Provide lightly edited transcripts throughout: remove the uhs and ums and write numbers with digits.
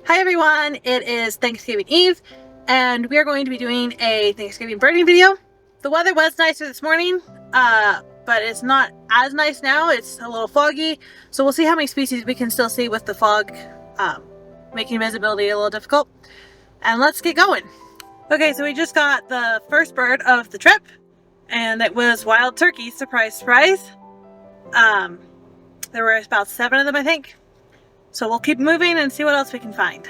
Hi everyone, it is Thanksgiving Eve and we are going to be doing a Thanksgiving birding video. The weather was nicer this morning, but it's not as nice now. It's a little foggy, so we'll see how many species we can still see with the fog, making visibility a little difficult. And let's get going. Okay, so we just got the first bird of the trip, and it was wild turkey. Surprise, surprise. There were about 7 of them, I think. So we'll keep moving and see what else we can find.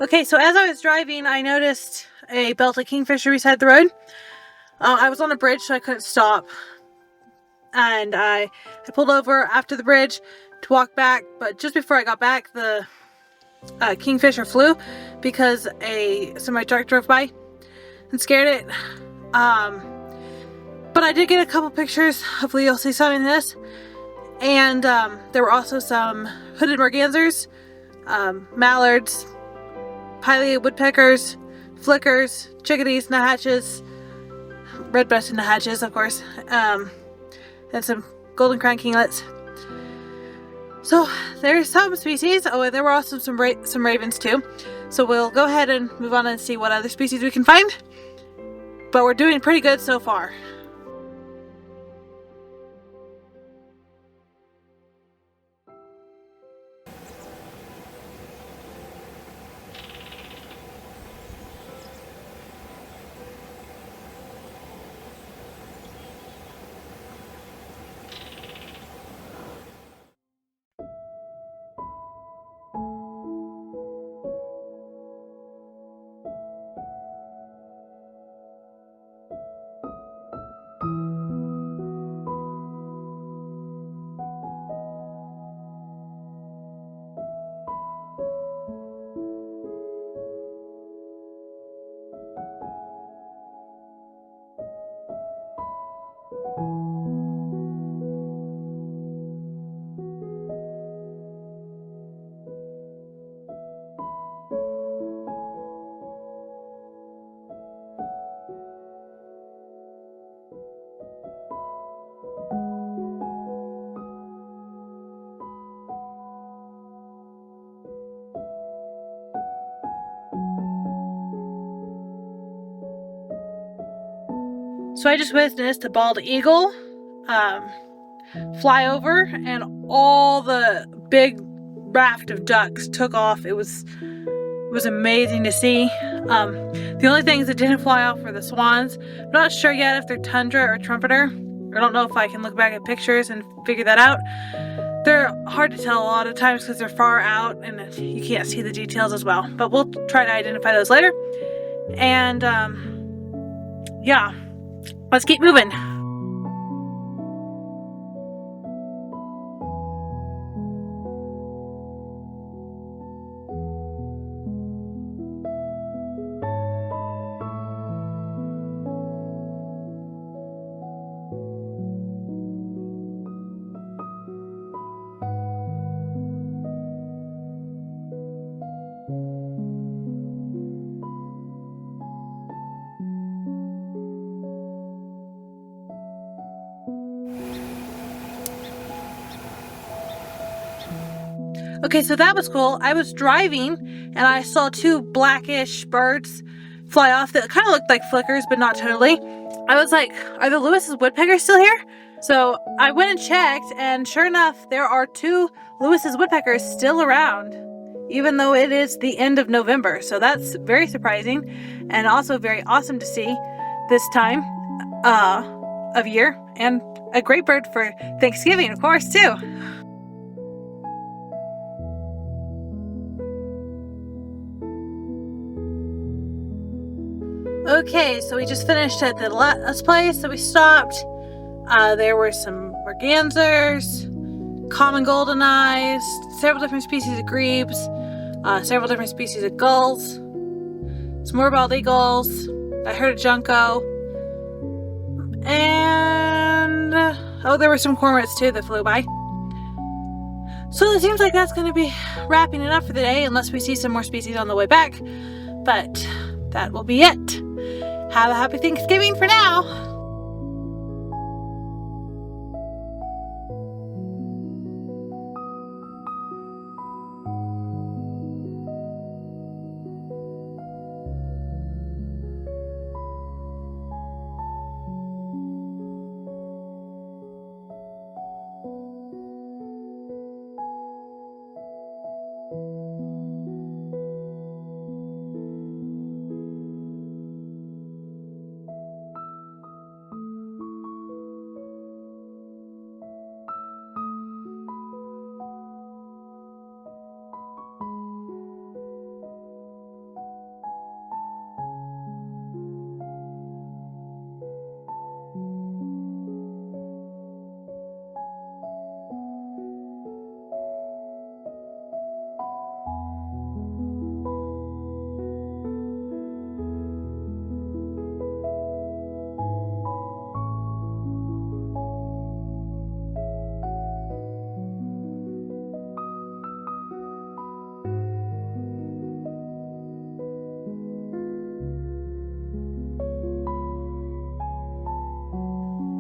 Okay, so as I was driving, I noticed a belted kingfisher beside the road. I was on a bridge, so I couldn't stop. And I pulled over after the bridge to walk back, but just before I got back, the kingfisher flew because a semi-truck drove by and scared it. But I did get a couple pictures. Hopefully you'll see some in this. And there were also some hooded mergansers, mallards, pileated woodpeckers, flickers, chickadees, nuthatches, red-breasted nuthatches, of course, and some golden crown kinglets. So there's some species. Oh, there were also some ravens too. So we'll go ahead and move on and see what other species we can find. But we're doing pretty good so far. So I just witnessed a bald eagle fly over, and all the big raft of ducks took off. It was amazing to see. The only things that didn't fly off were the swans. I'm not sure yet if they're tundra or trumpeter. I don't know if I can look back at pictures and figure that out. They're hard to tell a lot of times because they're far out and you can't see the details as well. But we'll try to identify those later. And yeah. Let's keep moving. Okay, so that was cool. I was driving and I saw 2 blackish birds fly off that kind of looked like flickers, but not totally. I was like, are the Lewis's woodpeckers still here? So I went and checked, and sure enough, there are 2 Lewis's woodpeckers still around, even though it is the end of November. So that's very surprising and also very awesome to see this time of year, and a great bird for Thanksgiving, of course, too. Okay, so we just finished at the last place that we stopped. There were some mergansers, common golden eyes, several different species of grebes, several different species of gulls, some more bald eagles. I heard a junco, And oh, there were some cormorants too that flew by. So it seems like that's going to be wrapping it up for the day, unless we see some more species on the way back. But that will be it. Have a happy Thanksgiving for now.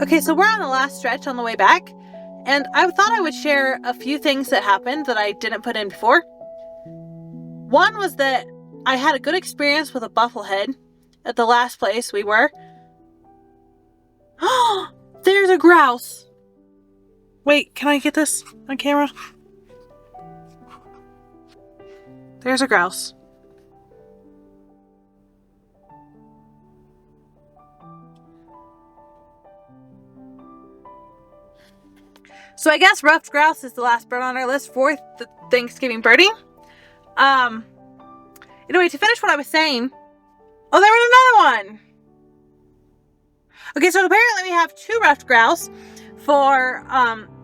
Okay, so we're on the last stretch on the way back, and I thought I would share a few things that happened that I didn't put in before. One was that I had a good experience with a bufflehead at the last place we were. Oh, there's a grouse. Wait, can I get this on camera? There's a grouse. So I guess ruffed grouse is the last bird on our list for the Thanksgiving birding. Anyway, to finish what I was saying. Oh, there was another one. Okay, so apparently we have 2 ruffed grouse for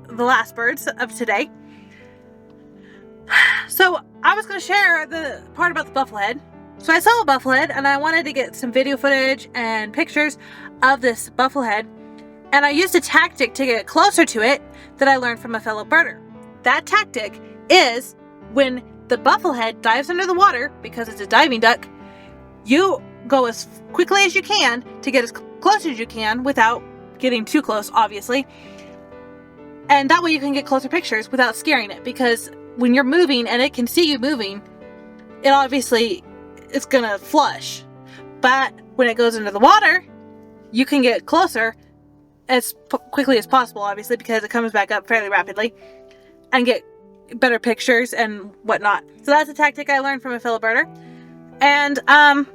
the last birds of today. So I was going to share the part about the bufflehead. So I saw a bufflehead and I wanted to get some video footage and pictures of this bufflehead. And I used a tactic to get closer to it that I learned from a fellow birder. That tactic is when the bufflehead dives under the water, because it's a diving duck, you go as quickly as you can to get as close as you can without getting too close, obviously. And that way you can get closer pictures without scaring it, because when you're moving and it can see you moving, it obviously is gonna flush. But when it goes under the water, you can get closer as quickly as possible, obviously, because it comes back up fairly rapidly, and get better pictures and whatnot. So that's a tactic I learned from a fellow birder. And the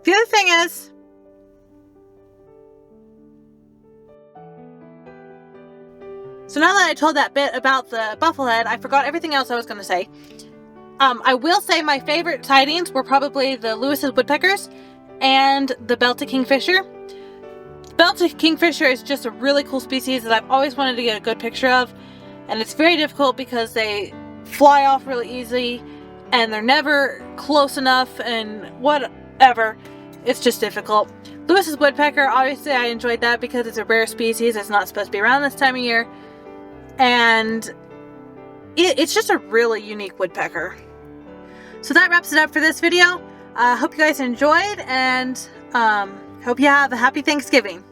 other thing is, so now that I told that bit about the bufflehead, I forgot everything else I was going to say. I will say my favorite sightings were probably the Lewis's woodpeckers and the belted kingfisher. Belted kingfisher is just a really cool species that I've always wanted to get a good picture of, and it's very difficult because they fly off really easily and they're never close enough and whatever. It's just difficult. Lewis's woodpecker, obviously I enjoyed that because it's a rare species. It's not supposed to be around this time of year, and it's just a really unique woodpecker. So that wraps it up for this video. Hope you guys enjoyed, and hope you have a happy Thanksgiving.